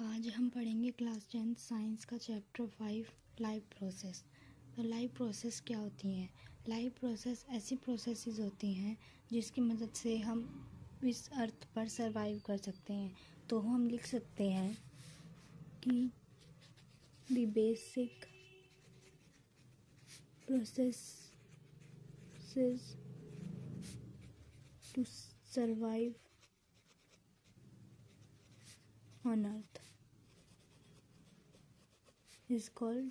आज हम पढ़ेंगे क्लास 10 साइंस का चैप्टर 5 लाइफ प्रोसेस। तो लाइफ प्रोसेस क्या होती हैं? लाइफ प्रोसेस ऐसी प्रोसेसेस होती हैं जिसकी मदद से हम इस अर्थ पर सरवाइव कर सकते हैं। तो हम लिख सकते हैं कि the basic processes to survive on earth is called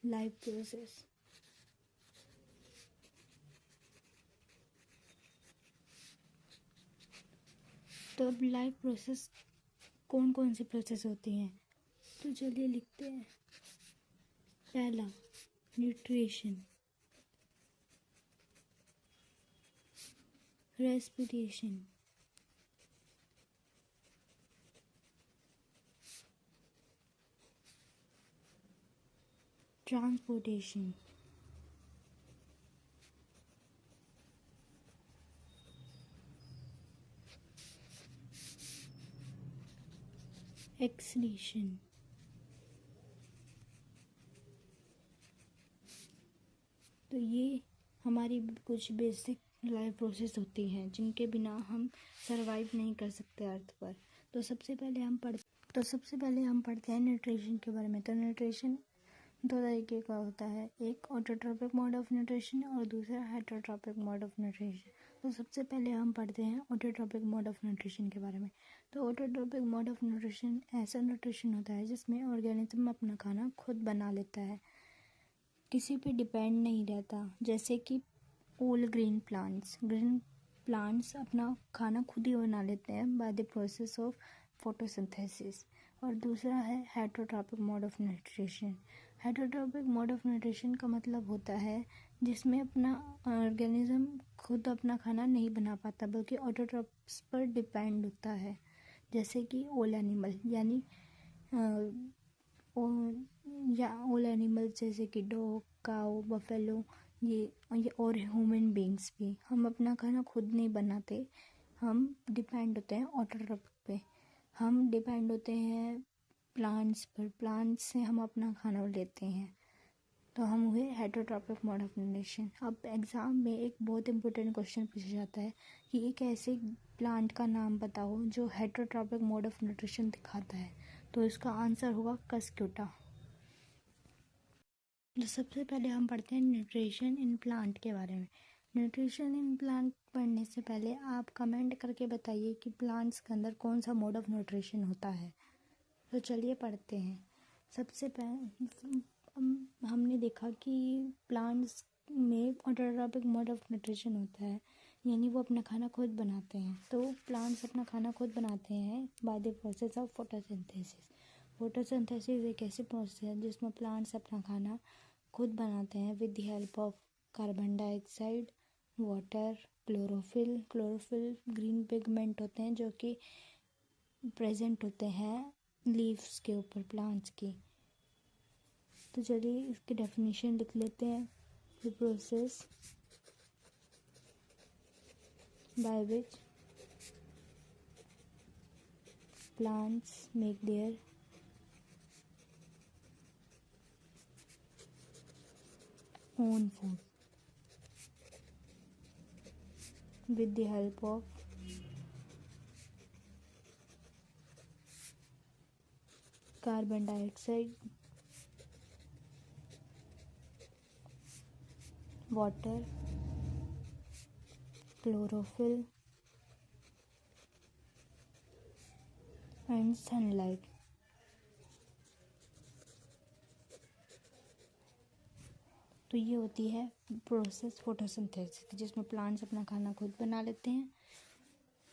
life process. तो अब लाइफ प्रोसेस कौन कौन सी प्रोसेस होती हैं, तो चलिए लिखते हैं। पहला न्यूट्रिशन, रेस्पिरेशन, ट्रांसपोर्टेशन, एक्सक्रीशन, तो ये हमारी कुछ बेसिक लाइफ प्रोसेस होती हैं जिनके बिना हम सरवाइव नहीं कर सकते अर्थ पर। तो सबसे पहले हम पढ़ते हैं न्यूट्रिशन के बारे में। तो न्यूट्रिशन दो तरीके का होता है, एक ऑटोट्रॉपिक मोड ऑफ न्यूट्रिशन और दूसरा हेटरोट्रॉपिक मोड ऑफ न्यूट्रिशन। तो सबसे पहले हम पढ़ते हैं ऑटोट्रॉपिक मोड ऑफ न्यूट्रिशन के बारे में। तो ऑटोट्रॉपिक मोड ऑफ न्यूट्रिशन ऐसा न्यूट्रिशन होता है जिसमें ऑर्गेनिज्म अपना खाना खुद बना लेता है, किसी पे डिपेंड नहीं रहता। जैसे कि ऑल ग्रीन प्लांट्स अपना खाना खुद ही बना लेते हैं by the process of photosynthesis. और दूसरा है heterotrophic mode of nutrition. Heterotrophic mode of nutrition का मतलब होता है जिसमें अपना ऑर्गेनिज्म खुद अपना खाना नहीं बना पाता बल्कि ऑटोट्रॉप्स पर डिपेंड होता है। जैसे कि ऑल एनिमल्स जैसे कि डॉग, काऊ, बफेलो, ये और ह्यूमन बींग्स भी। हम अपना खाना खुद नहीं बनाते, हम डिपेंड होते हैं ऑटोट्रॉपिक पे। हम डिपेंड होते हैं प्लांट्स पर, प्लांट्स से हम अपना खाना लेते हैं। तो हम हुए हेटरोट्रॉपिक मोड ऑफ न्यूट्रिशन। अब एग्ज़ाम में एक बहुत इंपॉर्टेंट क्वेश्चन पूछा जाता है कि एक ऐसे प्लांट का नाम बताओ जो हेटरोट्रॉपिक मोड ऑफ न्यूट्रिशन दिखाता है। तो इसका आंसर होगा कस्क्यूटा। तो सबसे पहले हम पढ़ते हैं न्यूट्रिशन इन प्लांट के बारे में। न्यूट्रिशन इन प्लांट पढ़ने से पहले आप कमेंट करके बताइए कि प्लांट्स के अंदर कौन सा मोड ऑफ न्यूट्रिशन होता है। तो चलिए पढ़ते हैं। सबसे पहले हमने देखा कि प्लांट्स में ऑटोट्रॉपिक मोड ऑफ न्यूट्रिशन होता है, यानी वो अपना खाना खुद बनाते हैं। तो प्लांट्स अपना खाना खुद बनाते हैं by the process of photosynthesis. Photosynthesis एक ऐसी प्रोसेस है जिसमें प्लांट्स अपना खाना खुद बनाते हैं with the help of carbon dioxide, water, chlorophyll green pigment होते हैं जो कि प्रेजेंट होते हैं लीव्स के ऊपर प्लांट्स की। तो चलिए इसकी डेफिनेशन लिख लेते हैं। The process by which plants make their own food with the help of carbon dioxide, water, chlorophyll and sunlight। तो ये होती है प्रोसेस फोटोसिंथेसिस जिसमें प्लांट्स अपना खाना खुद बना लेते हैं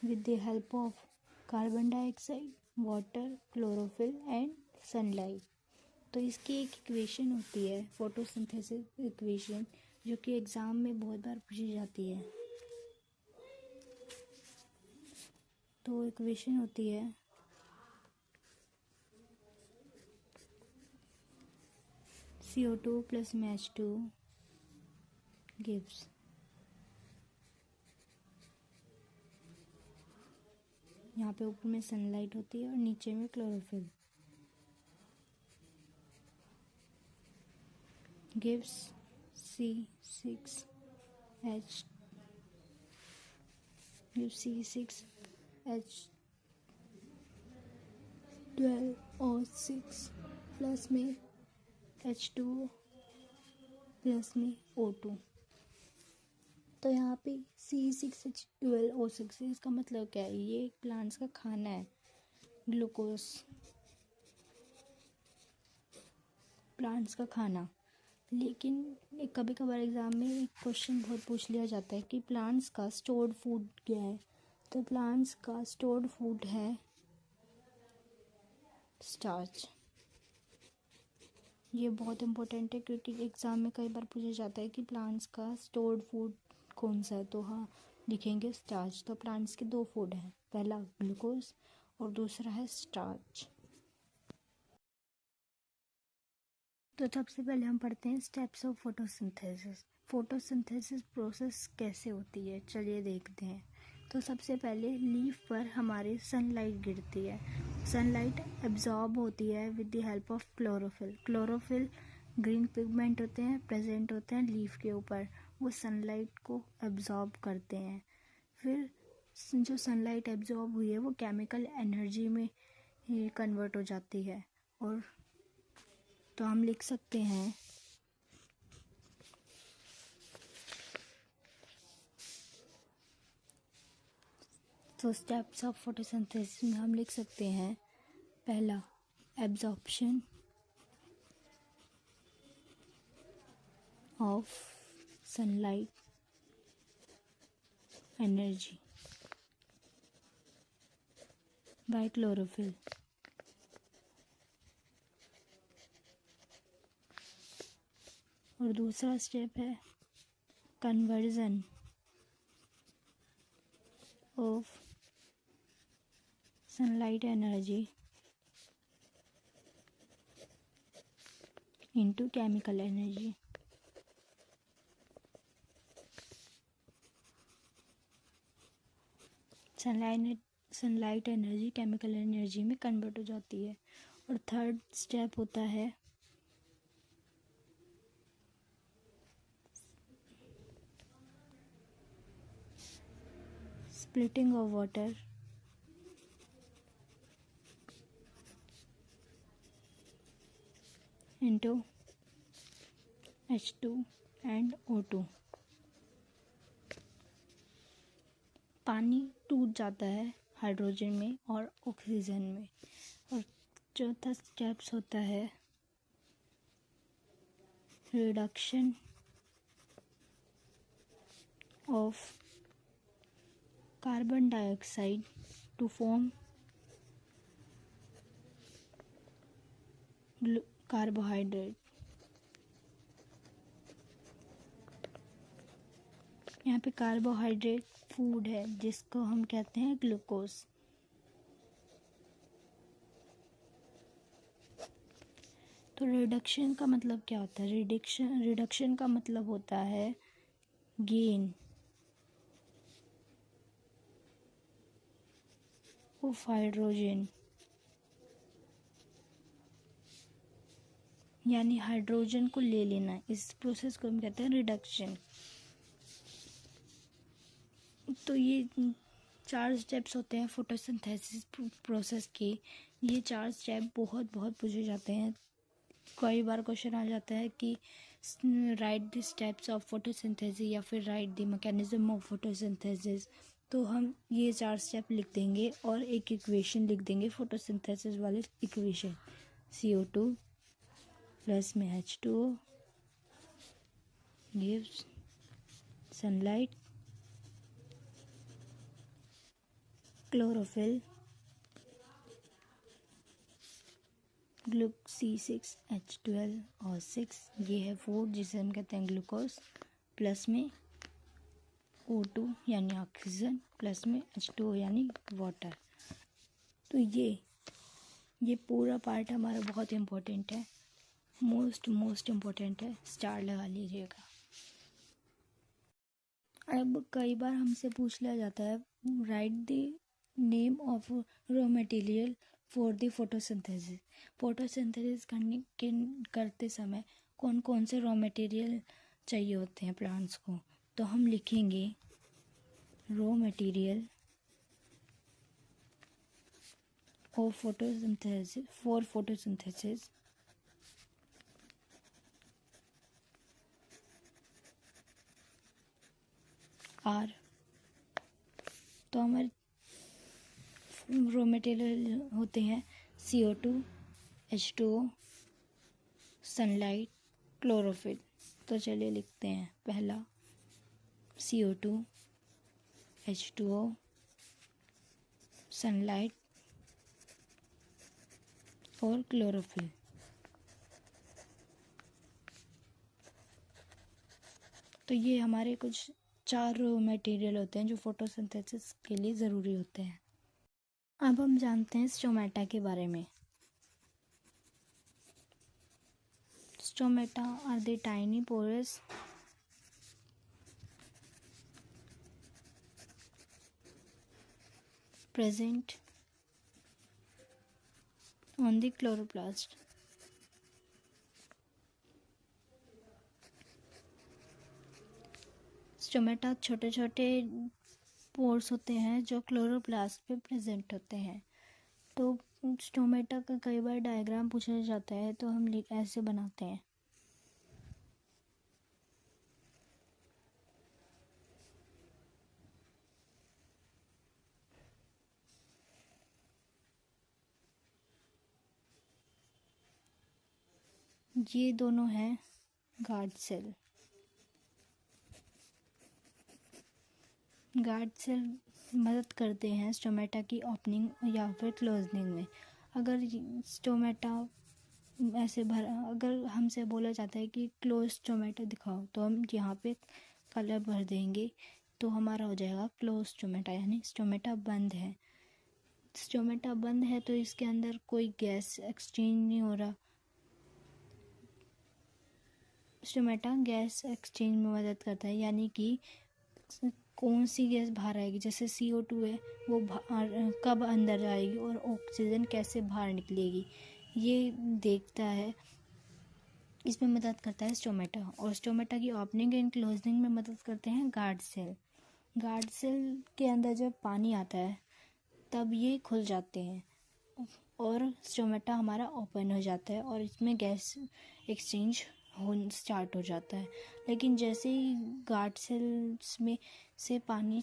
with the help of carbon dioxide, water, chlorophyll and sunlight. तो इसकी एक इक्वेशन होती है फोटोसिंथेसिस इक्वेशन, जो कि एग्ज़ाम में बहुत बार पूछी जाती है। तो इक्वेशन होती है CO2 plus MH2 gives यहाँ पे ऊपर में सनलाइट होती है और नीचे में chlorophyll. Gives C6H C6H12O6 plus में H2O प्लस में O2। तो यहाँ पे C6H12O6 इसका मतलब क्या है? ये प्लांट्स का खाना है, ग्लूकोज, प्लांट्स का खाना। लेकिन कभी कभार एग्ज़ाम में एक क्वेश्चन बहुत पूछ लिया जाता है कि प्लांट्स का स्टोर्ड फूड क्या है। तो प्लांट्स का स्टोर्ड फूड है स्टार्च। ये बहुत इम्पोर्टेंट है क्योंकि एग्ज़ाम में कई बार पूछा जाता है कि प्लांट्स का स्टोर्ड फूड कौन सा है, तो हाँ लिखेंगे स्टार्च। तो प्लांट्स के दो फूड हैं, पहला ग्लूकोज और दूसरा है स्टार्च। तो सबसे पहले हम पढ़ते हैं steps of photosynthesis. Photosynthesis process कैसे होती है, चलिए देखते हैं। तो सबसे पहले लीफ पर हमारे सनलाइट गिरती है। सनलाइट एब्जॉर्ब होती है with the help of chlorophyll. Chlorophyll green pigment होते हैं, प्रेजेंट होते हैं लीफ के ऊपर, वो सनलाइट को एब्जॉर्ब करते हैं। फिर जो सनलाइट एब्जॉर्ब हुई है वो केमिकल एनर्जी में कन्वर्ट हो जाती है। और तो हम लिख सकते हैं तो स्टेप्स ऑफ फोटोसिंथेसिस में हम लिख सकते हैं, पहला absorption of sunlight energy by chlorophyll. और दूसरा स्टेप है conversion of sunlight energy into chemical energy. Sunlight energy chemical energy में कन्वर्ट हो जाती है। और थर्ड स्टेप होता है splitting of water into H2 and O2। पानी टूट जाता है हाइड्रोजन में और ऑक्सीजन में। और चौथा स्टेप्स होता है reduction of carbon dioxide to form carbohydrate. यहाँ पे कार्बोहाइड्रेट फूड है जिसको हम कहते हैं ग्लूकोज। तो रिडक्शन का मतलब क्या होता है? रिडक्शन का मतलब होता है गेन ऑफ हाइड्रोजन, यानी हाइड्रोजन को ले लेना। इस प्रोसेस को हम कहते हैं रिडक्शन। तो ये 4 स्टेप्स होते हैं फोटोसिंथेसिस प्रोसेस के। ये 4 स्टेप बहुत पूछे जाते हैं। कई बार क्वेश्चन आ जाता है कि right the steps of photosynthesis या फिर right the mechanism of photosynthesis. तो हम ये 4 स्टेप लिख देंगे और एक इक्वेशन लिख देंगे, फोटोसिंथेसिस वाली इक्वेशन। CO2 प्लस में H2O gives sunlight, chlorophyll, C6H12O6 ये है फूड जिसे हम कहते हैं ग्लूकोज, प्लस में O2 यानी ऑक्सीजन, प्लस में H2O यानी वाटर। तो ये पूरा पार्ट हमारा बहुत इम्पोर्टेंट है, मोस्ट इम्पोर्टेंट है, स्टार लगा लीजिएगा। अब कई बार हमसे पूछ लिया जाता है right the name of raw material for the photosynthesis. Photosynthesis करते समय कौन कौन से रॉ मटेरियल चाहिए होते हैं प्लांट्स को, तो हम लिखेंगे raw material of photosynthesis are. तो हमारे रॉ मटेरियल होते हैं CO2, H2O, सनलाइट, क्लोरोफिल। तो चलिए लिखते हैं पहला CO2, H2O, सनलाइट और क्लोरोफिल। तो ये हमारे कुछ 4 रॉ मटेरियल होते हैं जो फोटोसिंथेसिस के लिए ज़रूरी होते हैं। अब हम जानते हैं स्टोमेटा के बारे में। Stomata are the tiny pores present on the chloroplast. Stomata छोटे छोटे पोर्स होते हैं जो क्लोरोप्लास्ट पे प्रेजेंट होते हैं। तो स्टोमेटा का कई बार डायग्राम पूछा जाता है तो हम ऐसे बनाते हैं। ये दोनों हैं गार्ड सेल। गार्ड सेल मदद करते हैं स्टोमेटा की ओपनिंग या फिर क्लोजनिंग में। अगर स्टोमेटा ऐसे अगर हमसे बोला जाता है कि क्लोज स्टोमेटा दिखाओ तो हम यहाँ पे कलर भर देंगे तो हमारा हो जाएगा क्लोज स्टोमेटा, यानी स्टोमेटा बंद है। स्टोमेटा बंद है तो इसके अंदर कोई गैस एक्सचेंज नहीं हो रहा। स्टोमेटा गैस एक्सचेंज में मदद करता है, यानी कि कौन सी गैस बाहर आएगी, जैसे CO2 है वो कब अंदर आएगी और ऑक्सीजन कैसे बाहर निकलेगी, ये देखता है। इसमें मदद करता है स्टोमेटा। और स्टोमेटा की ओपनिंग एंड क्लोजिंग में मदद करते हैं गार्ड सेल। गार्ड सेल के अंदर जब पानी आता है तब ये खुल जाते हैं और स्टोमेटा हमारा ओपन हो जाता है और इसमें गैस एक्सचेंज स्टार्ट हो जाता है। लेकिन जैसे ही गार्ड सेल्स में से पानी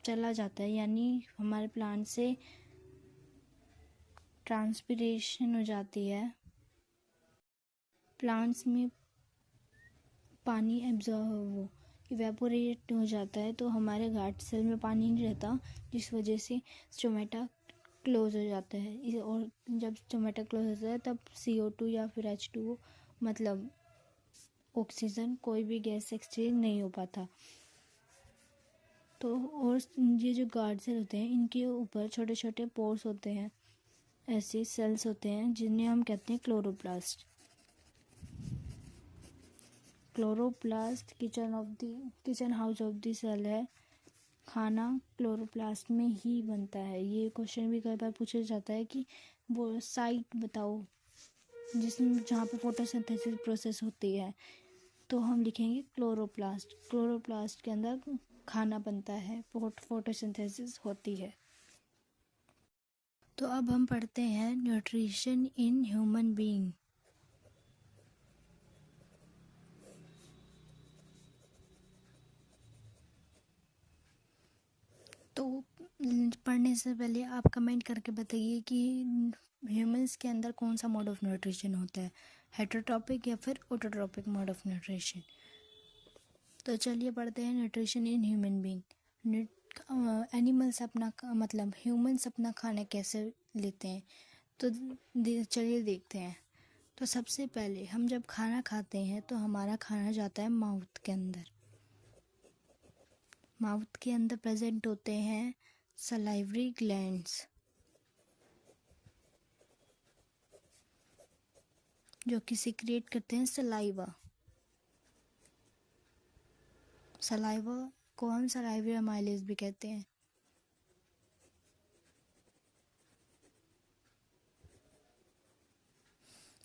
चला जाता है, यानी हमारे प्लांट से ट्रांसपिरेशन हो जाती है, प्लांट्स में पानी इवेपोरेट हो जाता है, तो हमारे गार्ड सेल में पानी नहीं रहता, जिस वजह से स्टोमेटा क्लोज हो जाता है। और जब स्टोमेटा क्लोज होता है तब CO2 या फिर H2O मतलब ऑक्सीजन कोई भी गैस एक्सचेंज नहीं हो पाता। तो और ये जो गार्ड सेल होते हैं इनके ऊपर छोटे छोटे पोर्स होते हैं, ऐसे सेल्स होते हैं जिन्हें हम कहते हैं chloroplast. Chloroplast kitchen house of the cell है। खाना क्लोरोप्लास्ट में ही बनता है। ये क्वेश्चन भी कई बार पूछा जाता है कि वो साइट बताओ जहाँ पे फोटोसिंथेसिस प्रोसेस होती है, तो हम लिखेंगे क्लोरोप्लास्ट। क्लोरोप्लास्ट के अंदर खाना बनता है, फोटोसिंथेसिस होती है। तो अब हम पढ़ते हैं न्यूट्रिशन इन ह्यूमन बीइंग। तो पढ़ने से पहले आप कमेंट करके बताइए कि ह्यूमंस के अंदर कौन सा मोड ऑफ न्यूट्रिशन होता है, हेटरोट्रॉपिक या फिर ऑटोट्रॉपिक मोड ऑफ न्यूट्रिशन। तो चलिए पढ़ते हैं nutrition in human being. Animals अपना मतलब ह्यूमंस अपना खाना कैसे लेते हैं, तो चलिए देखते हैं। तो सबसे पहले हम जब खाना खाते हैं तो हमारा खाना जाता है माउथ के अंदर। माउथ के अंदर प्रेजेंट होते हैं सलाइवरी ग्लैंड्स, जो कि सिक्रेट करते हैं सलाइवा। सलाइवा को हम सलाइवरी अमाइलेज भी कहते हैं।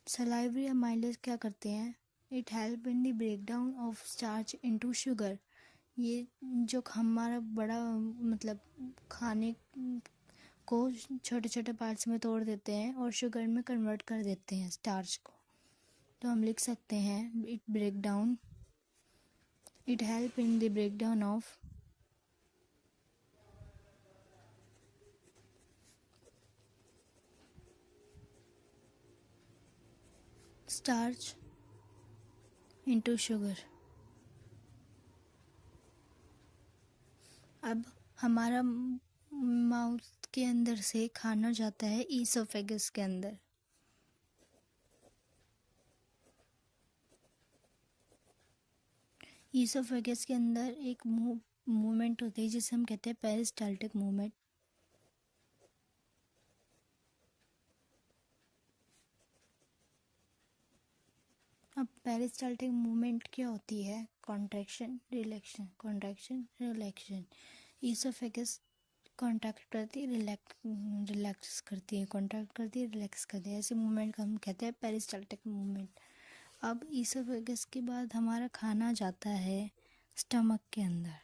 सलाइवरी अमाइलेज क्या करते हैं? It help in the break down of starch into sugar. ये जो हमारा बड़ा मतलब खाने को छोटे छोटे पार्ट्स में तोड़ देते हैं और शुगर में कन्वर्ट कर देते हैं स्टार्च को। तो हम लिख सकते हैं it help in the break down of starch into sugar. अब हमारा माउथ के अंदर से खाना जाता है ईसोफेगस के अंदर। ईसोफेगस के अंदर एक मूवमेंट होती है जिसे हम कहते हैं पेरिस्टाल्टिक मूवमेंट। अब पेरिस्टाल्टिक मूवमेंट क्या होती है? Contraction रिलैक्शन, contraction रिलैक्शन। ईसोफेगस कॉन्ट्रैक्ट करती है, रिलैक्स करती है, कॉन्ट्रैक्ट करती है, रिलैक्स करती है। ऐसे मूवमेंट का हम कहते हैं पेरिस्टाल्टिक मूवमेंट। अब ईसोफेगस के बाद हमारा खाना जाता है स्टमक के अंदर।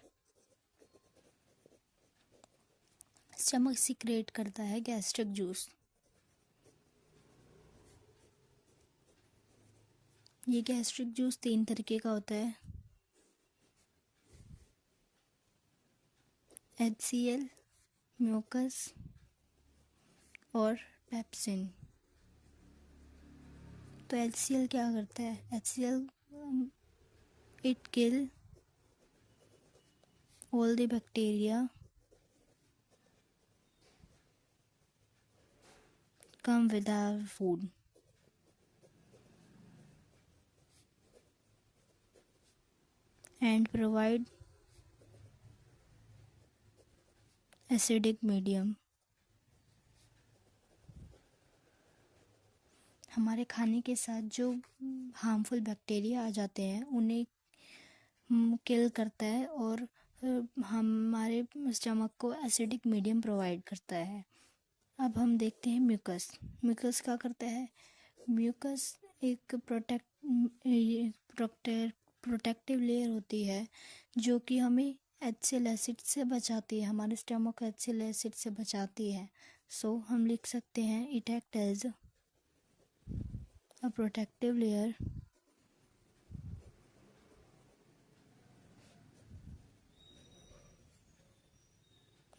स्टमक सीक्रेट करता है गैस्ट्रिक जूस। ये गैस्ट्रिक जूस 3 तरीके का होता है। HCl, म्यूकस और पेप्सिन। तो HCl क्या करता है? HCl it kill all the bacteria come with our food. And provide acidic medium. हमारे खाने के साथ जो हार्मफुल बैक्टीरिया आ जाते हैं उन्हें किल करता है और हमारे स्टमक को एसिडिक मीडियम प्रोवाइड करता है। अब हम देखते हैं म्यूकस। म्यूकस क्या करता है? म्यूकस एक प्रोटेक्टिव लेयर होती है जो कि हमें HCl एसिड से बचाती है, हमारे स्टमक को HCl एसिड से बचाती है। सो हम लिख सकते हैं it act as a protective layer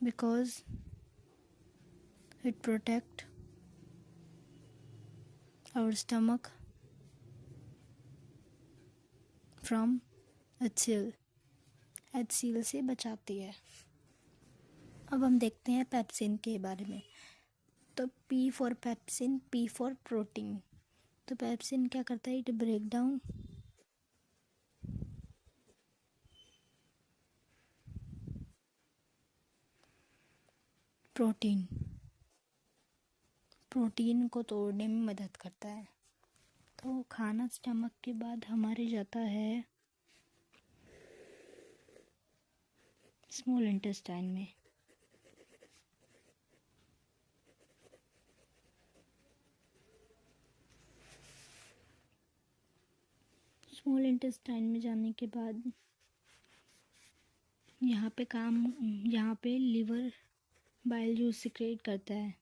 because it protect our stomach from HCl से बचाती है। अब हम देखते हैं पेप्सिन के बारे में। तो P for pepsin, P for protein. तो पेप्सिन क्या करता है? इट ब्रेक डाउन प्रोटीन को तोड़ने में मदद करता है। तो खाना स्टमक के बाद हमारे जाता है स्मॉल इंटेस्टाइन में। स्मॉल इंटेस्टाइन में जाने के बाद यहाँ पे लिवर बाइल जूस सिक्रेट करता है।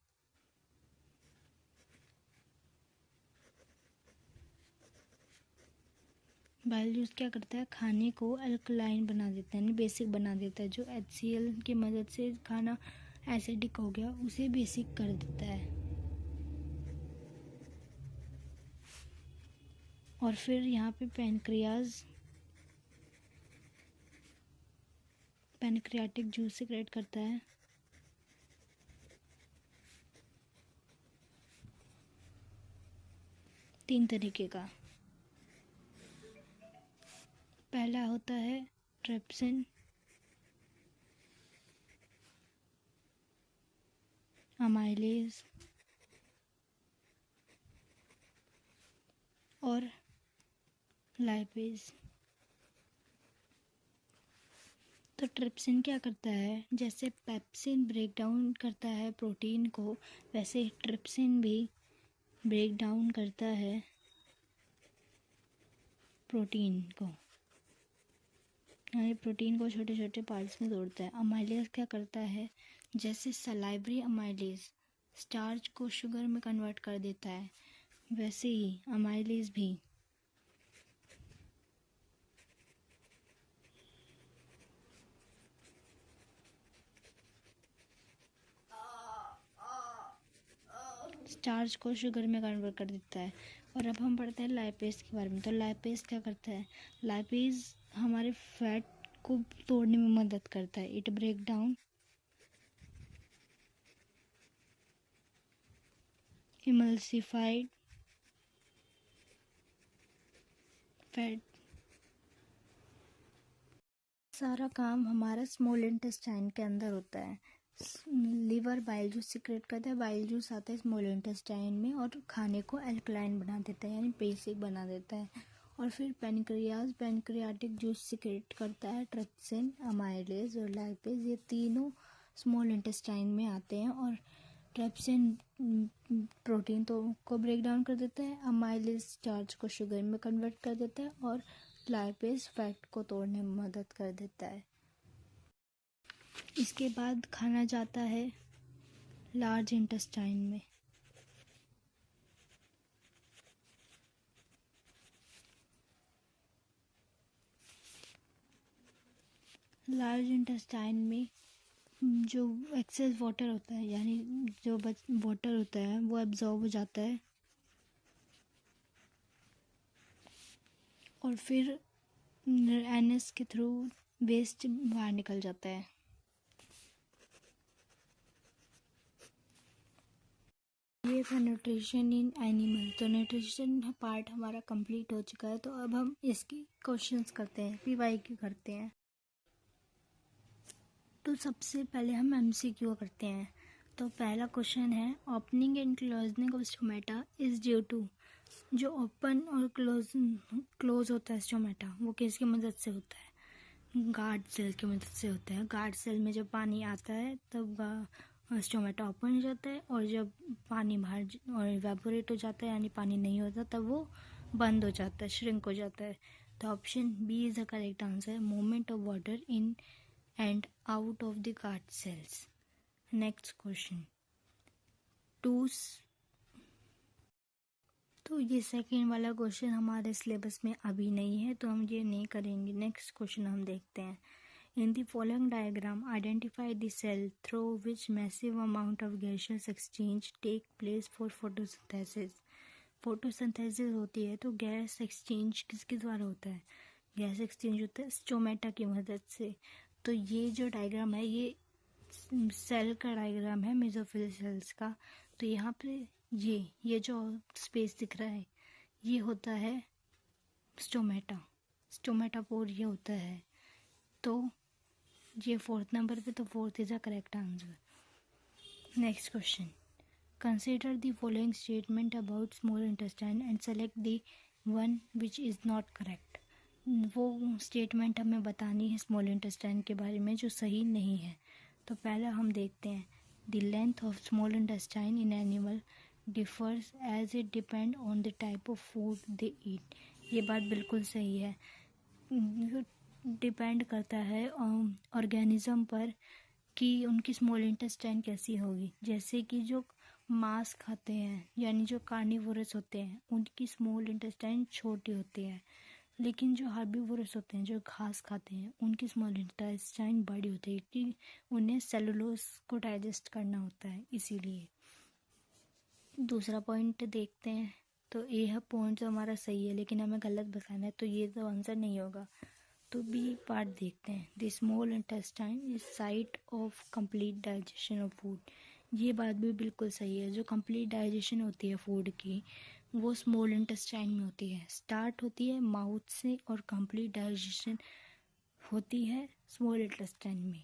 बाइल जूस क्या करता है? खाने को अल्कलाइन बना देता है, यानी बेसिक बना देता है। जो HCl की मदद से खाना एसिडिक हो गया उसे बेसिक कर देता है। और फिर यहाँ पे पैनक्रियाटिक जूस सिक्रेट करता है। तीन तरीके का। पहला होता है ट्रिप्सिन, अमाइलेज और लाइपेज। तो ट्रिप्सिन क्या करता है? जैसे पेप्सिन ब्रेक डाउन करता है प्रोटीन को, वैसे ट्रिप्सिन भी ब्रेक डाउन करता है प्रोटीन को, यानी प्रोटीन को छोटे छोटे पार्ट्स में तोड़ता है। अमाइलेज क्या करता है, जैसे सलाइवरी अमाइलेज स्टार्च को शुगर में कन्वर्ट कर देता है, वैसे ही अमाइलेज भी स्टार्च को शुगर में कन्वर्ट कर देता है। और अब हम पढ़ते हैं लाइपेज के बारे में। तो लाइपेज क्या करता है, लाइपेज हमारे फैट को तोड़ने में मदद करता है। It break down emulsified fat. सारा काम हमारा स्मॉल इंटेस्टाइन के अंदर होता है। लीवर बाइल जूस सीक्रेट करता है, बाइल जूस आता है स्मॉल इंटेस्टाइन में और खाने को एल्कलाइन बना देता है, यानी बेसिक बना देता है। और फिर पैनक्रियाज पैनक्रियाटिक जूस सीक्रेट करता है, ट्रिप्सिन, अमाइलेज और लाइपेज, ये तीनों स्मॉल इंटेस्टाइन में आते हैं। और ट्रिप्सिन प्रोटीन तो को ब्रेक डाउन कर देता है, अमाइलेज स्टार्च को शुगर में कन्वर्ट कर देता है और लाइपेज फैट को तोड़ने में मदद कर देता है। इसके बाद खाना जाता है लार्ज इंटेस्टाइन में। लार्ज इंटेस्टाइन में जो एक्सेस वाटर होता है, यानी जो वाटर होता है वो एब्जॉर्ब हो जाता है और फिर एनएस के थ्रू वेस्ट बाहर निकल जाता है। ये था न्यूट्रिशन इन एनिमल। तो न्यूट्रिशन पार्ट हमारा कंप्लीट हो चुका है। तो अब हम इसके क्वेश्चंस करते हैं, पीवाईक्यू करते हैं। तो सबसे पहले हम एमसीक्यू करते हैं। तो पहला क्वेश्चन है, opening and closing of stomata is due to. जो ओपन और क्लोज होता है स्टोमेटा, वो किसकी मदद से होता है, गार्ड सेल की मदद से होता है। गार्ड सेल में जब पानी आता है तब स्टोमेटा ओपन हो जाता है, और जब पानी बाहर और इवेपोरेट हो जाता है, यानी पानी नहीं होता, तब वो बंद हो जाता है, श्रिंक हो जाता है। तो option B is the correct answer, movement of water in and out of the guard cells. Next question, तो ये सेकेंड वाला क्वेश्चन हमारे सिलेबस में अभी नहीं है, तो हम ये नहीं करेंगे। नेक्स्ट क्वेश्चन हम देखते हैं। In the following diagram identify the cell through which massive amount of gaseous exchange take place for photosynthesis. Photosynthesis होती है तो गैस एक्सचेंज किसके द्वारा होता है, गैस एक्सचेंज होता है स्टोमेटा की मदद से। तो ये जो डायग्राम है ये सेल का डायग्राम है, मेसोफिल सेल्स का। तो यहाँ पे ये जो स्पेस दिख रहा है ये होता है स्टोमेटापोर ये होता है। तो ये फोर्थ नंबर पे, तो fourth is a correct answer. Next question, consider the following statement about small intestine and select the one which is not correct. वो स्टेटमेंट हमें बतानी है स्मॉल इंटेस्टाइन के बारे में जो सही नहीं है। तो पहला हम देखते हैं, the length of small intestine in animal differs as it depend on the type of food they eat. ये बात बिल्कुल सही है, डिपेंड करता है ऑर्गेनिज्म पर कि उनकी स्मॉल इंटेस्टाइन कैसी होगी। जैसे कि जो मांस खाते हैं, यानी जो कार्निवोरस होते हैं, उनकी स्मॉल इंटेस्टाइन छोटी होती है, लेकिन जो हर्बीवोरस होते हैं, जो घास खाते हैं, उनकी स्मॉल इंटेस्टाइन बड़ी होती है क्योंकि उन्हें सेलुलोज को डाइजेस्ट करना होता है, इसीलिए। दूसरा पॉइंट देखते हैं। तो यह पॉइंट तो हमारा सही है, लेकिन हमें गलत बताना है, तो ये तो आंसर नहीं होगा। तो बी पार्ट देखते हैं, the small intestine is site of complete digestion of food. ये बात भी बिल्कुल सही है, जो कंप्लीट डाइजेशन होती है फूड की वो स्मॉल इंटेस्टाइन में होती है। स्टार्ट होती है माउथ से और कंप्लीट डाइजेशन होती है स्मॉल इंटेस्टाइन में।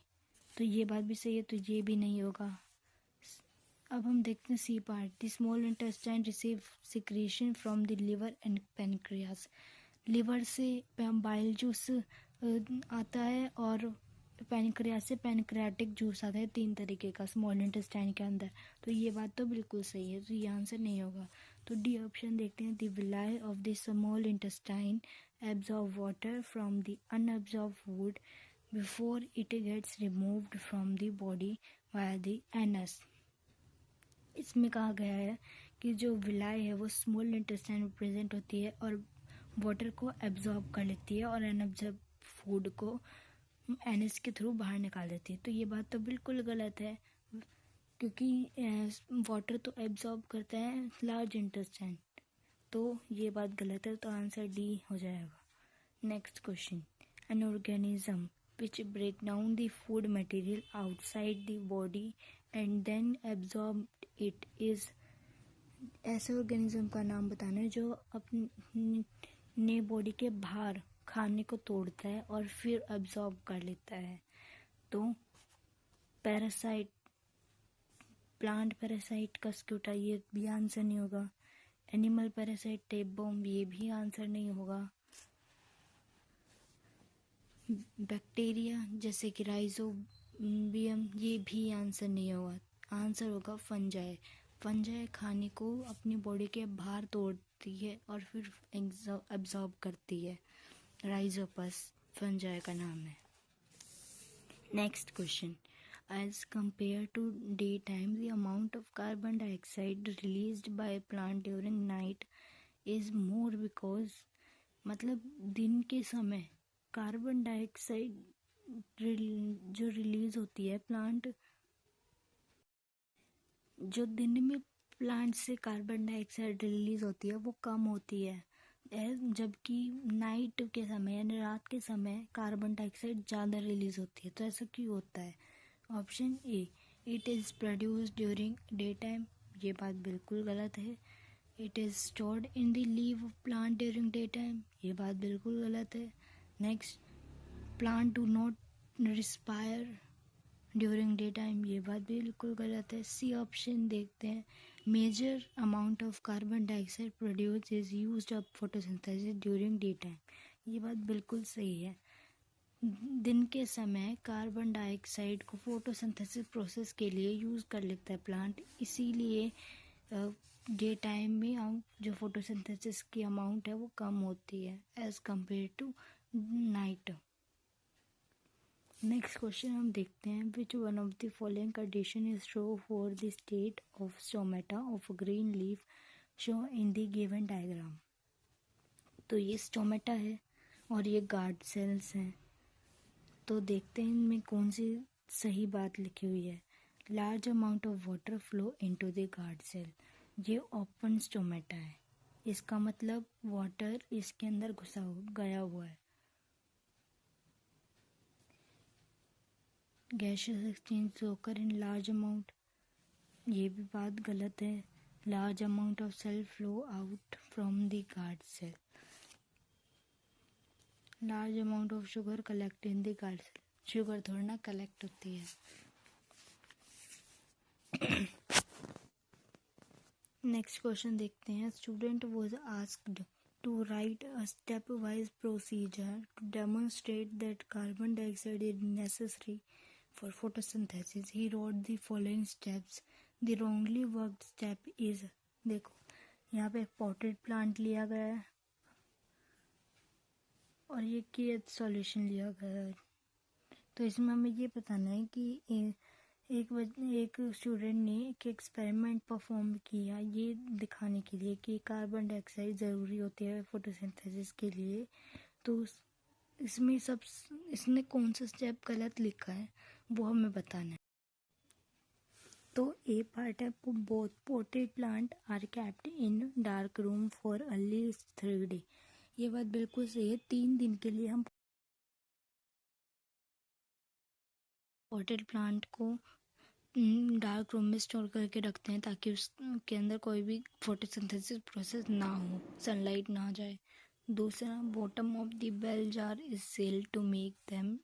तो ये बात भी सही है, तो ये भी नहीं होगा। अब हम देखते हैं C part, the small intestine receive secretion from the liver and pancreas. Liver से बाइल जूस आता है और पैनक्रियास से पैनक्रियाटिक जूस आता है, 3 तरीके का स्मॉल इंटेस्टाइन के अंदर। तो ये बात तो बिल्कुल सही है, तो ये आंसर नहीं होगा। तो डी ऑप्शन देखते हैं, the villi of the small intestine absorb water from the unabsorbed food before it gets removed from the body via the anus. इसमें कहा गया है कि जो विलाई है वो स्मॉल इंटेस्टाइन में प्रेजेंट होती है और वाटर को एब्जॉर्ब कर लेती है और अनएब्जॉर्ब फूड को एनस के थ्रू बाहर निकाल देती है। तो ये बात तो बिल्कुल गलत है, क्योंकि वाटर तो एब्जॉर्ब करता है लार्ज इंटेस्टाइन, तो ये बात गलत है। तो आंसर डी हो जाएगा। Next question, an organism which break down the food material outside the body and then absorb it is, ऐसे ऑर्गेनिज्म का नाम बताना है जो अपने बॉडी के बाहर खाने को तोड़ता है और फिर एब्जॉर्ब कर लेता है। तो पैरासाइट, प्लांट पैरासाइट कस्क्यूटा, ये भी आंसर नहीं होगा। एनिमल पैरासाइट टेपवर्म, ये भी आंसर नहीं होगा। बैक्टीरिया जैसे कि राइजोबियम, ये भी आंसर नहीं होगा। आंसर होगा फंजाई। फंजाई खाने को अपनी बॉडी के बाहर तोड़ती है और फिर एब्जॉर्ब करती है। राइजोपस फंजाई का नाम है। Next question, as compare to day time the amount of carbon dioxide released by plant during night is more because, मतलब दिन के समय कार्बन डाइऑक्साइड जो रिलीज होती है जो दिन में प्लांट से कार्बन डाइऑक्साइड रिलीज होती है वो कम होती है, जबकि नाइट के समय यानी रात के समय कार्बन डाइऑक्साइड ज़्यादा रिलीज होती है। तो ऐसा क्यों होता है? Option A, it is produce during day time, ये बात बिल्कुल गलत है। It is stored in the leave of plant during day time, ये बात बिल्कुल गलत है। Next, plant do not respire during day time, ये बात बिल्कुल गलत है। सी ऑप्शन देखते हैं, major amount of carbon dioxide produce is used up photosynthesis during day time, ये बात बिल्कुल सही है। दिन के समय कार्बन डाइऑक्साइड को फोटोसिंथेसिस प्रोसेस के लिए यूज़ कर लेता है प्लांट, इसीलिए डे टाइम में जो फोटोसिंथेसिस की अमाउंट है वो कम होती है as compare to night. Next question हम देखते हैं, which one of the following condition is true for the state of stomata of green leaf show in the given diagram. तो ये स्टोमेटा है और ये गार्ड सेल्स हैं, तो देखते हैं इनमें कौन सी सही बात लिखी हुई है। Large amount of water flow into the guard cell, ये ओपन स्टोमेटा है, इसका मतलब वाटर इसके अंदर गया हुआ है। गैसेस एक्सचेंज ओकर इन लार्ज अमाउंट, ये भी बात गलत है। Large amount of cell flow out from the guard cell. Large amount of sugar collect in the guard cell, sugar थोड़ा ना कलेक्ट होती है। नेक्स्ट क्वेश्चन देखते हैं, student was asked to write a stepwise procedure to demonstrate that carbon dioxide is necessary for photosynthesis. He wrote the following steps. The wrongly worked step is, देखो यहाँ पे potted plant लिया गया है और ये केएच सॉल्यूशन लिया गया है। तो इसमें हमें ये बताना है कि एक स्टूडेंट ने एक एक्सपेरिमेंट परफॉर्म किया ये दिखाने के लिए कि कार्बन डाइऑक्साइड ज़रूरी होती है फोटोसिंथेसिस के लिए। तो इसमें इसने कौन सा स्टेप गलत लिखा है वो हमें बताना है। तो ए पार्ट है, both potted plant are kept in dark room for early 3 days, ये बात बिल्कुल सही है। 3 दिन के लिए हम पॉटेड प्लांट को डार्क रूम में स्टोर करके रखते हैं ताकि उसके अंदर कोई भी फोटोसिंथेसिस प्रोसेस ना हो, सनलाइट ना जाए। दूसरा, bottom of the bell jar is sealed to make them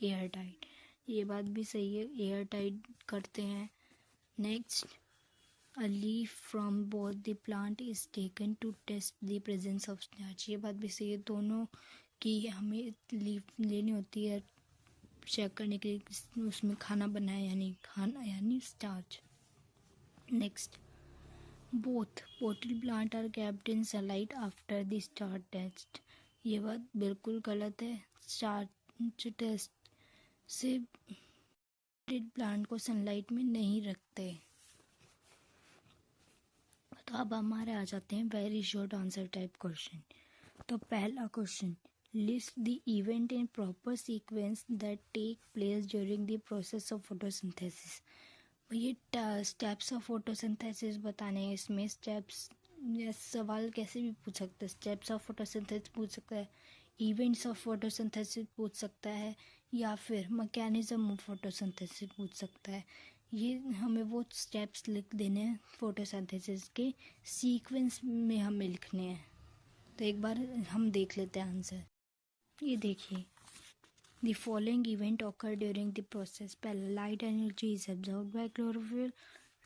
air tight, ये बात भी सही है, एयर टाइट करते हैं। Next, a leaf from both the plant is taken to test the presence of starch, ये बात भी सही है, दोनों की हमें लीफ लेनी होती है चेक करने के लिए उसमें खाना बनाया यानी starch. Next, both potted plant are kept in sunlight after the starch test, ये बात बिल्कुल गलत है। स्टार्च टेस्ट से प्लांट को सनलाइट में नहीं रखते। तो अब हमारे आ जाते हैं very short answer type question. तो पहला question, list the event in proper sequence that take place during the process of photosynthesis. ये स्टेप्स ऑफ फोटोसिंथेसिस बताने हैं। इसमें स्टेप्स या सवाल कैसे भी पूछ सकते हैं। स्टेप्स ऑफ फोटोसिंथेसिस पूछ सकता है, इवेंट्स ऑफ फोटोसिंथेसिस पूछ सकता है, या फिर मैकेनिज्म ऑफ फोटोसिंथेसिस पूछ सकता है। ये हमें वो स्टेप्स लिख देने हैं फोटोसिंथेसिस के सीक्वेंस में हमें लिखने हैं। तो एक बार हम देख लेते हैं आंसर। ये देखिए, the following event occur during the process. पहला, light energy is absorbed by chlorophyll,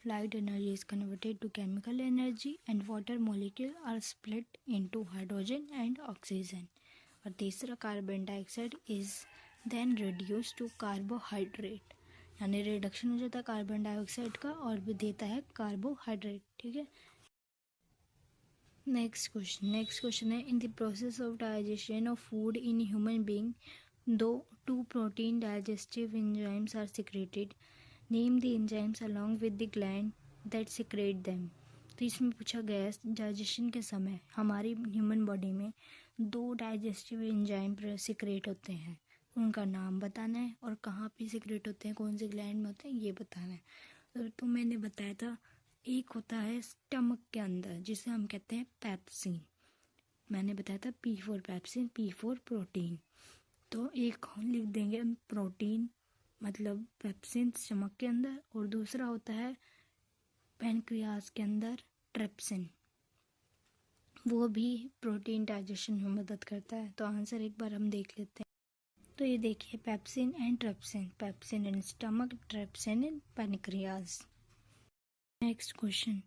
light energy is converted to chemical energy and water molecule are split into hydrogen and oxygen। और तीसरा, carbon dioxide is then reduced to carbohydrate, यानी reduction हो जाता है carbon dioxide का और भी देता है कार्बोहाइड्रेट। ठीक है। नेक्स्ट क्वेश्चन है, in the process of digestion of food in human being दो 2 protein digestive enzymes are secreted, name the enzymes along with the gland that secrete them. तो इसमें पूछा गया है डाइजेशन के समय हमारी ह्यूमन बॉडी में 2 डाइजेस्टिव एंजाइम सिक्रेट होते हैं, उनका नाम बताना है और कहाँ पे सिक्रेट होते हैं, कौन से ग्लैंड में होते हैं, ये बताना है। तो मैंने बताया था, एक होता है स्टमक के अंदर जिसे हम कहते हैं पेप्सिन। मैंने बताया था P for pepsin, P for protein. तो एक लिख देंगे प्रोटीन मतलब पेप्सिन स्टमक के अंदर, और दूसरा होता है पैनक्रियाज के अंदर ट्रिप्सिन, वो भी प्रोटीन डाइजेशन में मदद करता है। तो आंसर एक बार हम देख लेते हैं। तो ये देखिए, pepsin and trypsin, pepsin in stomach, trypsin in pancreas. Next question,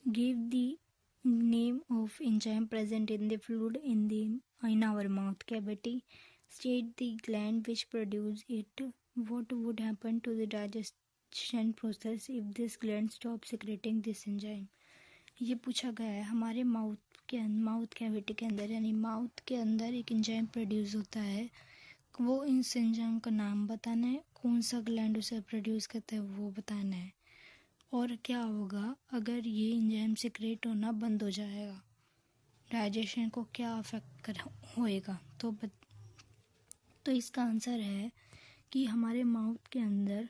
give the name of enzyme present in the fluid in our mouth cavity, state the gland which produce it, what would happen to the digestion process if this gland stop secreting this enzyme। ये पूछा गया है हमारे mouth cavity के अंदर, यानी mouth के अंदर एक एंजाइम प्रोड्यूस होता है, वो इस एंजाइम का नाम बताना है, कौन सा ग्लैंड उसे प्रोड्यूस करता है वो बताना है, और क्या होगा अगर ये एंजाइम सिक्रेट होना बंद हो जाएगा, डाइजेशन को क्या अफेक्ट होएगा। तो इसका आंसर है कि हमारे माउथ के अंदर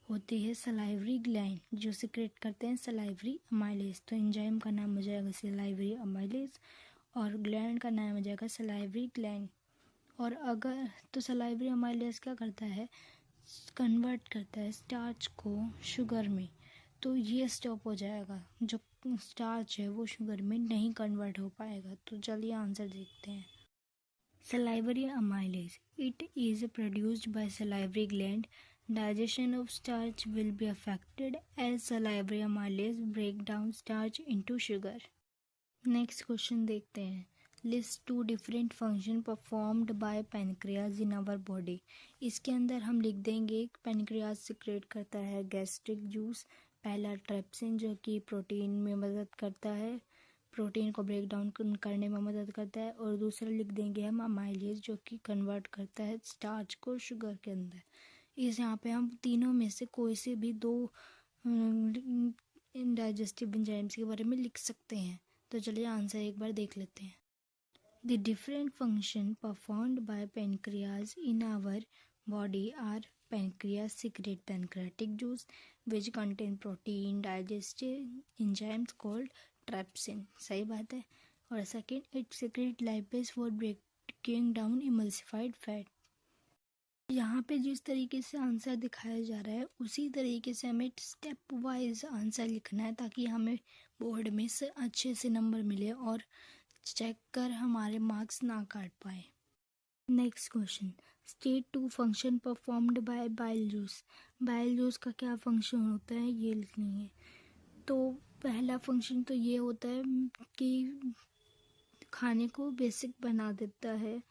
होती है सलाइवरी ग्लैंड जो सिक्रेट करते हैं सलाइवरी अमाइलेज। तो एंजाइम का नाम हो जाएगा सलाइवरी अमाइलेज और ग्लैंड का नाम हो जाएगा सलाइवरी ग्लैंड। और अगर तो सलाइवरी अमाइलेज क्या करता है, कन्वर्ट करता है स्टार्च को शुगर में। तो ये स्टॉप हो जाएगा, जो स्टार्च है वो शुगर में नहीं कन्वर्ट हो पाएगा। तो चलिए आंसर देखते हैं। Salivary amylase, it is produced by salivary gland. Digestion of starch will be affected as salivary amylase break down starch into sugar। Next question देखते हैं। List 2 different function performed by pancreas in our body. इसके अंदर हम लिख देंगे pancreas secrete करता है gastric juice, पहला ट्रिप्सिन जो कि प्रोटीन में मदद करता है, प्रोटीन को ब्रेक डाउन करने में मदद करता है, और दूसरा लिख देंगे हम अमाइलेज जो कि कन्वर्ट करता है स्टार्च को शुगर के अंदर। इस यहाँ पे हम तीनों में से कोई से भी 2 डाइजेस्टिव एंजाइम्स के बारे में लिख सकते हैं। तो चलिए आंसर एक बार देख लेते हैं। The different function performed by pancreas in our body are pancreas secrete pancreatic juice which contain protein digestive enzymes called trypsin। सही बात है। और second, it secrete lipase for breaking down emulsified fat। यहाँ पे जिस तरीके से आंसर दिखाया जा रहा है उसी तरीके से हमें स्टेप वाइज आंसर लिखना है ताकि हमें बोर्ड में से अच्छे से नंबर मिले और चेक कर हमारे मार्क्स ना काट पाए। Next question, state 2 function performed bye bile juice. Bile juice का क्या फंक्शन होता है ये लिखनी है। तो पहला फंक्शन तो ये होता है कि खाने को बेसिक बना देता है,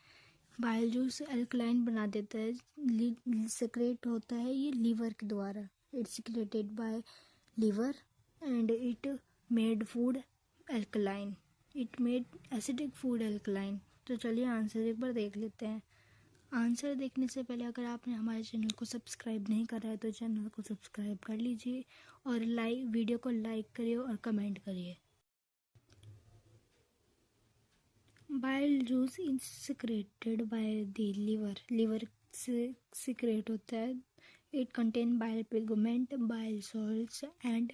बाइल जूस अल्कलाइन बना देता है, सिक्रेट होता है ये लीवर के द्वारा, it's secreted by liver and it made food alkaline. It made acidic food alkaline. तो चलिए आंसर एक बार देख लेते हैं। आंसर देखने से पहले अगर आपने हमारे चैनल को सब्सक्राइब नहीं करा है तो चैनल को सब्सक्राइब कर लीजिए और वीडियो को लाइक करिए और कमेंट करिए। Bile juice is secreted by the liver से सिक्रेट होता है। It contain bile pigment, bile salts and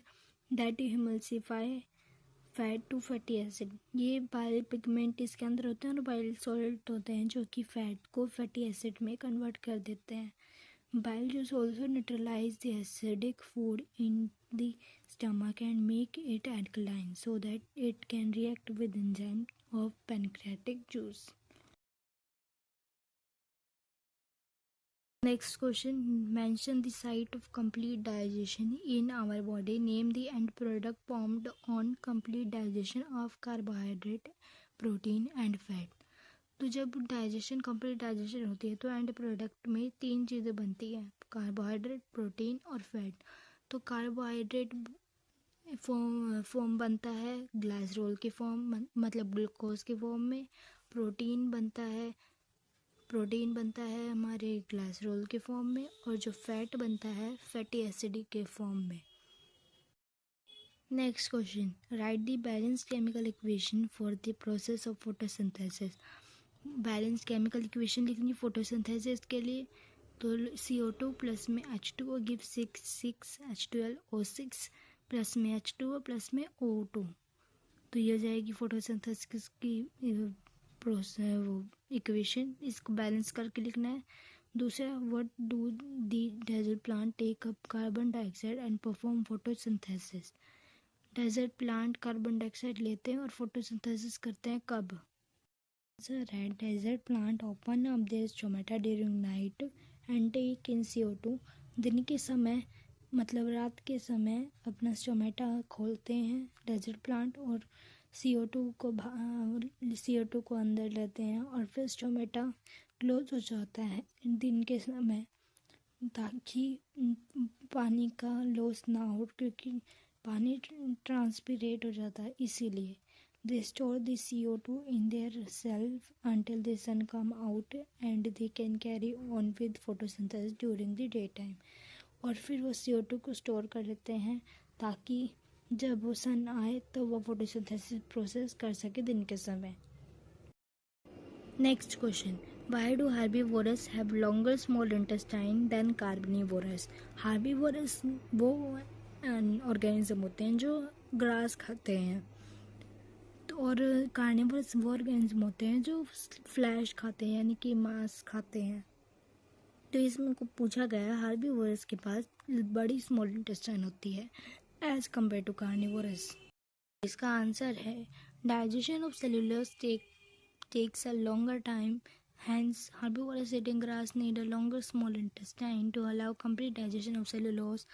that emulsify fat to fatty acid. ये बाइल पिगमेंट इसके अंदर होते हैं और बाइल सॉल्ट होते हैं जो कि फैट को फैटी एसिड में कन्वर्ट कर देते हैं। Bile juice also neutralize the acidic food in the stomach and make it alkaline so that it can react with enzyme of pancreatic juice. Next question, mention the site of complete digestion in our body. Name the end product formed on complete digestion of carbohydrate, protein and fat. तो जब digestion complete digestion होती है तो and product में 3 चीज़ें बनती हैं, carbohydrate, protein और फैट। तो कार्बोहाइड्रेट फॉर्म बनता है ग्लाइसरोल की फॉर्म मतलब ग्लूकोज की फॉर्म में। प्रोटीन बनता है हमारे ग्लाइसरोल के फॉर्म में और जो फैट बनता है फैटी एसिड के फॉर्म में। Next question, right the balance chemical equation for the process of photosynthesis. Balance chemical equation लिखनी फोटोसिंथेसिस के लिए। तो CO2 प्लस में H2O गिव 6 H12O6 प्लस में H2O प्लस में O2। तो ये हो जाएगी फोटोसिंथेसिस की प्रोसेस वो इक्वेशन। इसको बैलेंस करके लिखना है। दूसरा, what do the desert plant take up carbon dioxide and perform photosynthesis. Desert plant carbon dioxide लेते हैं और फोटोसिंथेसिस करते हैं कब। आंसर है desert plant open up their stomata during night and take in CO2। दिन के समय मतलब रात के समय अपना स्टोमेटा खोलते हैं डेजर्ट प्लांट और CO2 को अंदर लेते हैं और फिर स्टोमेटा क्लोज हो जाता है दिन के समय ताकि पानी का लॉस ना हो, क्योंकि पानी ट्रांसपिरेट हो जाता है इसीलिए। They store the CO2 in their cells until the sun come out and they can carry on with photosynthesis during the daytime। और फिर वो CO2 को स्टोर कर लेते हैं ताकि जब वो सन आए तो वो फोटोसिंथेसिस प्रोसेस कर सके दिन के समय। Next question, why do herbivorous have longer small intestine than carnivorous. Herbivorous वो ऑर्गेनिज्म होते हैं जो ग्रास खाते हैं और कार्निवोरस वो ऑर्गेनिज्म होते हैं जो फ्लैश खाते हैं यानी कि मांस खाते हैं। तो इसमें को पूछा गया हार्बीवोरस के पास बड़ी स्मॉल इंटेस्टाइन होती है एज कम्पेयर टू कार्निवोरस। इसका आंसर है digestion of cellulose takes a longer time, hence herbivores eating grass need a longer small intestine to allow complete digestion of cellulose.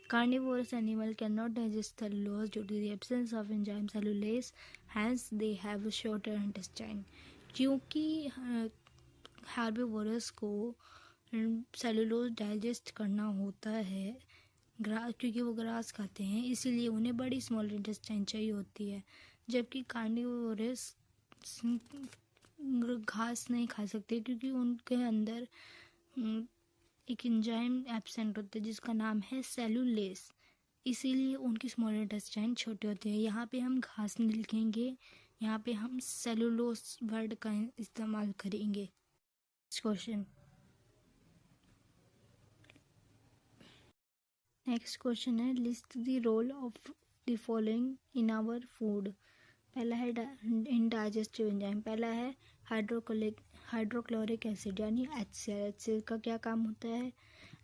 Carnivorous animal cannot digest cellulose due to the absence of enzyme cellulase, hence they have a shorter intestine। क्योंकि herbivores को cellulose digest करना होता है क्योंकि वो grass खाते हैं इसीलिए उन्हें बड़ी स्मॉल इंटेस्टाइन चाहिए होती है, जबकि कार्निवोरस घास नहीं खा सकते क्योंकि उनके अंदर एक एंजाइम एब्सेंट होता है जिसका नाम है सेलुलेस, इसीलिए उनकी स्मॉल इंटेस्टाइन छोटे होते हैं। यहाँ पे हम घास नहीं लिखेंगे, यहाँ पे हम सेलुलोस वर्ड का इस्तेमाल करेंगे। नेक्स्ट क्वेश्चन है list the role of the following in our food. पहला है इन डाइजेस्टिव एंजाइम, पहला है हाइड्रोक्लोरिक एसिड यानी HCl। HCl का क्या काम होता है?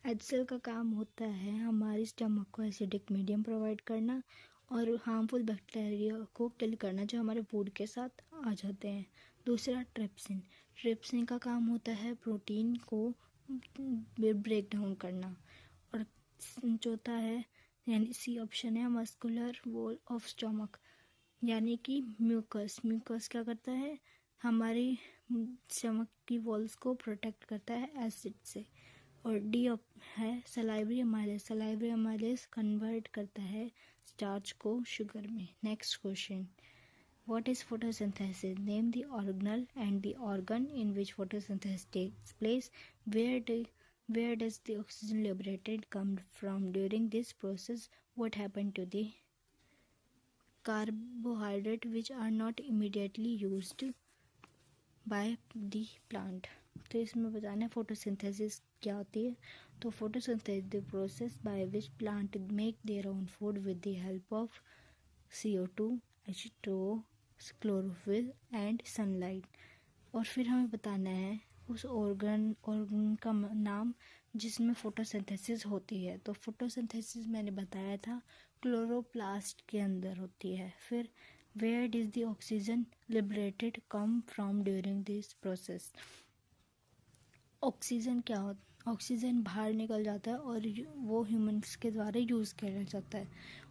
HCl का काम होता है हमारी स्टमक को एसिडिक मीडियम प्रोवाइड करना और हार्मफुल बैक्टीरिया को किल करना जो हमारे फूड के साथ आ जाते हैं। दूसरा ट्रिप्सिन का काम होता है प्रोटीन को ब्रेक डाउन करना। और चौथा है यानी C ऑप्शन है मस्कुलर वॉल ऑफ स्टमक यानी कि म्यूकस क्या करता है हमारी स्टमक की वॉल्स को प्रोटेक्ट करता है एसिड से। और D है सलाइवरी अमाइलेज कन्वर्ट करता है स्टार्च को शुगर में। Next question, What is photosynthesis? Name the organelle and the organ in which photosynthesis takes place. Where does the oxygen liberated come from during this process? What happened to the carbohydrate which are not immediately used by the plant? तो इसमें बताना है photosynthesis क्या होती है. तो photosynthesis the process by which plant make their own food with the help of CO2, H2O, chlorophyll and sunlight. और फिर हमें बताना है उस ऑर्गन का नाम जिसमें फोटोसिंथेसिस होती है. तो फोटोसिंथेसिस मैंने बताया था क्लोरोप्लास्ट के अंदर होती है. फिर where does the oxygen liberated come from during this process. Oxygen क्या होता, ऑक्सीजन बाहर निकल जाता है और वो ह्यूमंस के द्वारा यूज़ किया जाता है.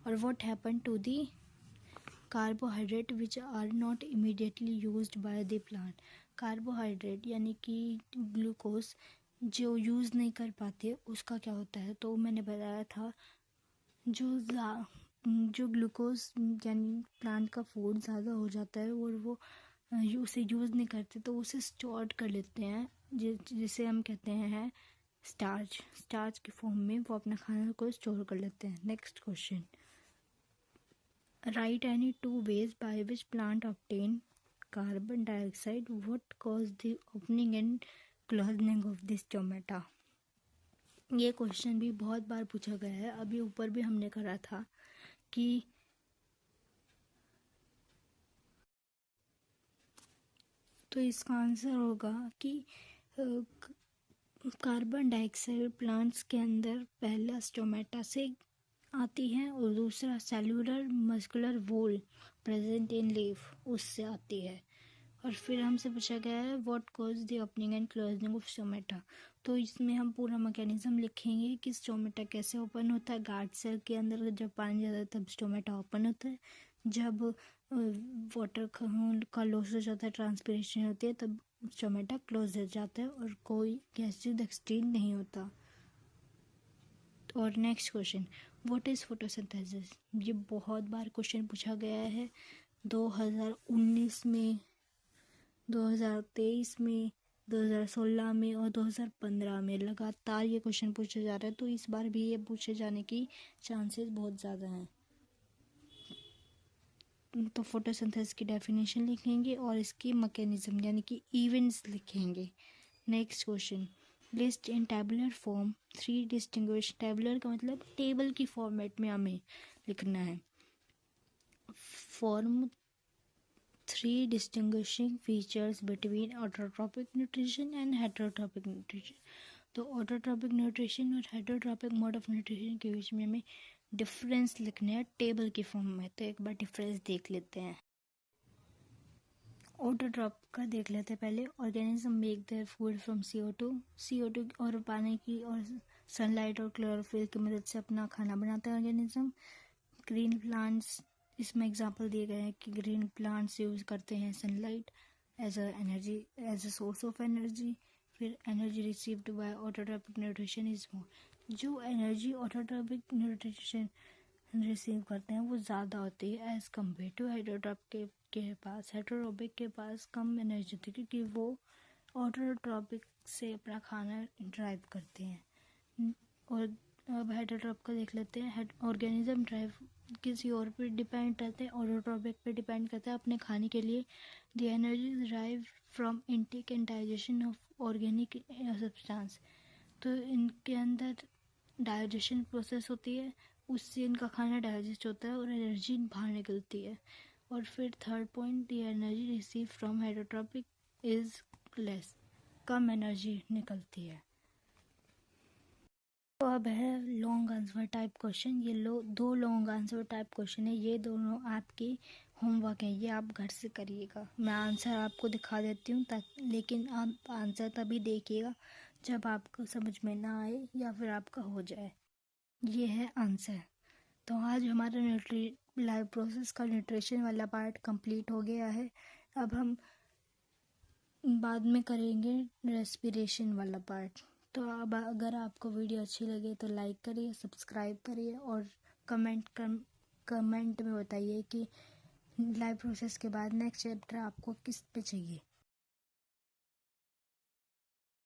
और what happen to the carbohydrate which are not immediately used by the plant. Carbohydrate यानी कि ग्लूकोज जो यूज़ नहीं कर पाते उसका क्या होता है. तो मैंने बताया था जो ग्लूकोज यानी प्लांट का फूड ज़्यादा हो जाता है और वो उसे यूज़ नहीं करते तो उसे स्टोर कर लेते हैं जिसे हम कहते हैं स्टार्च की फॉर्म में वो अपना खाना को स्टोर कर लेते हैं. Next question. Write any two ways by which plant obtain carbon dioxide. What cause the opening and closing of this stomata? ये क्वेश्चन भी बहुत बार पूछा गया है. अभी ऊपर भी हमने करा था कि तो इसका आंसर होगा कि कार्बन डाइऑक्साइड प्लांट्स के अंदर पहला स्टोमेटा से आती है और दूसरा cellular muscular wall present in leaf उससे आती है. और फिर हमसे पूछा गया है what cause the opening and closing of stomata. तो इसमें हम पूरा मैकेनिज्म लिखेंगे कि स्टोमेटा कैसे ओपन होता है. गार्ड सेल के अंदर जब पानी जाता है तब स्टोमेटा ओपन होता है. जब वाटर का लॉस हो जाता है, ट्रांसपिरेशन होती है, तब स्टोमेटा क्लोज हो जाता है और कोई गैसेज एक्सचेंज नहीं होता. और next question. What is photosynthesis. ये बहुत बार क्वेश्चन पूछा गया है 2019 में, 2023 में, 2016 में और 2015 में लगातार ये क्वेश्चन पूछा जा रहा है. तो इस बार भी ये पूछे जाने की चांसेस बहुत ज़्यादा हैं. तो फोटोसिंथेसिस की डेफिनेशन लिखेंगे और इसकी मैकेनिज्म यानी कि इवेंट्स लिखेंगे. Next question. लिस्ट इन टेबुलर फॉर्म 3 डिस्टिंग्विश. टेबुलर का मतलब टेबल की फॉर्मेट में हमें लिखना है. Form 3 distinguishing features between autotrophic nutrition and heterotrophic nutrition. तो ऑटोट्रॉपिक न्यूट्रिशन और हेटरोट्रॉपिक मोड ऑफ न्यूट्रिशन के बीच में हमें डिफरेंस लिखने हैं टेबल की फॉर्म में. तो एक बार डिफरेंस देख लेते हैं. ऑटोट्रॉप का देख लेते हैं पहले. Organism make their food from CO2 और पानी की और सनलाइट और क्लोरोफिल की मदद से अपना खाना बनाता है ऑर्गेनिज्म. ग्रीन प्लांट्स, इसमें एग्जांपल दिए गए हैं कि ग्रीन प्लांट्स यूज़ करते हैं sunlight as a source of energy. फिर energy received by autotrophic nutrition is more. जो एनर्जी ऑटोट्रॉपिक न्यूट्रिशन रिसीव करते हैं वो ज़्यादा होती है एज़ कम्पेयर टू हेटरोट्रॉपिक के पास. हेटरोट्रॉपिक के पास कम एनर्जी होती है क्योंकि वो ऑटोट्रॉपिक से अपना खाना ड्राइव करते हैं. और अब हेटरोट्रॉप का देख लेते हैं. ऑर्गेनिज्म ड्राइव किसी और पे डिपेंड रहते हैं, ऑटोट्रॉपिक पे डिपेंड करते हैं अपने खाने के लिए. The energy drive from intake and digestion of organic substance. तो इनके अंदर डाइजेशन प्रोसेस होती है, उससे इनका खाना डाइजेस्ट होता है और एनर्जी बाहर निकलती है. और फिर third point, the energy receive from heterotrophic is less. Come energy निकलती है. तो अब है लॉन्ग आंसर टाइप क्वेश्चन. ये 2 लॉन्ग आंसर टाइप क्वेश्चन है. ये दोनों आपके होमवर्क है, ये आप घर से करिएगा. मैं आंसर आपको दिखा देती हूँ लेकिन आप आंसर तभी देखिएगा जब आपको समझ में ना आए या फिर आपका हो जाए. ये है आंसर. तो आज हमारा लाइव प्रोसेस का न्यूट्रिशन वाला पार्ट कंप्लीट हो गया है. अब हम बाद में करेंगे रेस्पिरेशन वाला पार्ट. तो अब अगर आपको वीडियो अच्छी लगे तो लाइक करिए, सब्सक्राइब करिए और कमेंट में बताइए कि लाइफ प्रोसेस के बाद नेक्स्ट चैप्टर आपको किस पे चाहिए।